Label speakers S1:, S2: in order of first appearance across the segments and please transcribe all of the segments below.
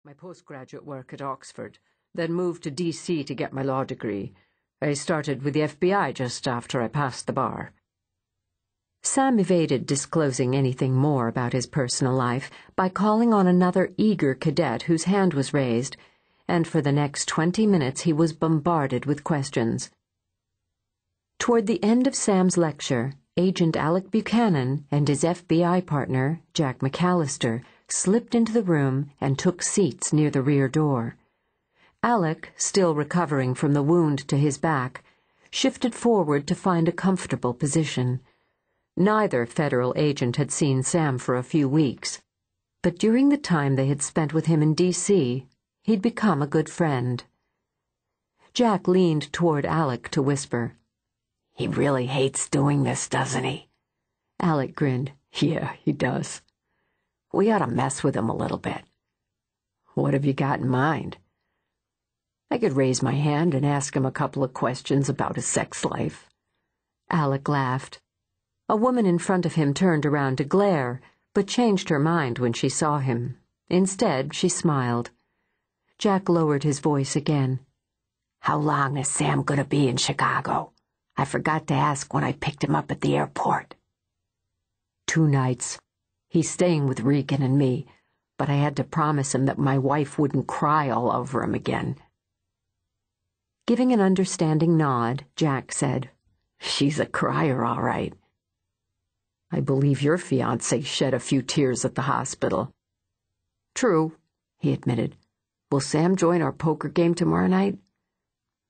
S1: my postgraduate work at Oxford, then moved to D.C. to get my law degree. I started with the FBI just after I passed the bar.
S2: Sam evaded disclosing anything more about his personal life by calling on another eager cadet whose hand was raised, and for the next 20 minutes he was bombarded with questions. Toward the end of Sam's lecture, Agent Alec Buchanan and his FBI partner, Jack McAllister, slipped into the room and took seats near the rear door. Alec, still recovering from the wound to his back, shifted forward to find a comfortable position. Neither federal agent had seen Sam for a few weeks, but during the time they had spent with him in D.C., he'd become a good friend. Jack leaned toward Alec to whisper,
S3: "He really hates doing this, doesn't he?"
S2: Alec grinned.
S1: "Yeah, he does."
S3: "We ought to mess with him a little bit."
S1: "What have you got in mind?"
S3: "I could raise my hand and ask him a couple of questions about his sex life."
S2: Alec laughed. A woman in front of him turned around to glare, but changed her mind when she saw him. Instead, she smiled. Jack lowered his voice again.
S3: "How long is Sam going to be in Chicago? I forgot to ask when I picked him up at the airport."
S1: 2 nights. He's staying with Regan and me, but I had to promise him that my wife wouldn't cry all over him again."
S2: Giving an understanding nod, Jack said,
S1: "She's a crier, all right." "I believe your fiancé shed a few tears at the hospital."
S3: "True," he admitted. "Will Sam join our poker game tomorrow night?"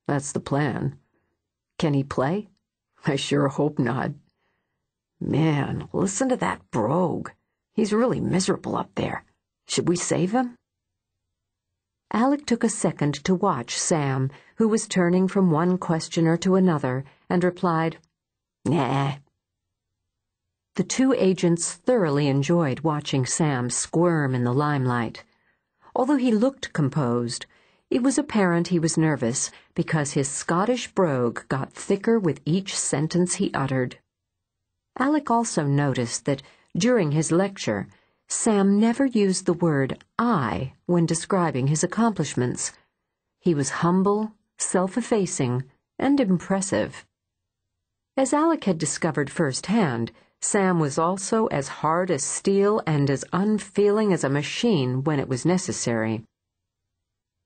S1: "That's the plan." "Can he play?"
S3: "I sure hope not." "Man, listen to that brogue. He's really miserable up there. Should we save him?"
S2: Alec took a second to watch Sam, who was turning from one questioner to another, and replied,
S3: "Nah."
S2: The 2 agents thoroughly enjoyed watching Sam squirm in the limelight. Although he looked composed, it was apparent he was nervous because his Scottish brogue got thicker with each sentence he uttered. Alec also noticed that, during his lecture, Sam never used the word "I" when describing his accomplishments. He was humble, self-effacing, and impressive. As Alec had discovered firsthand, Sam was also as hard as steel and as unfeeling as a machine when it was necessary.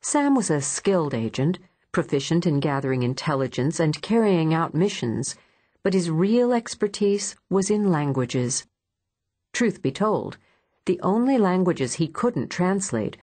S2: Sam was a skilled agent, proficient in gathering intelligence and carrying out missions, but his real expertise was in languages. Truth be told, the only languages he couldn't translate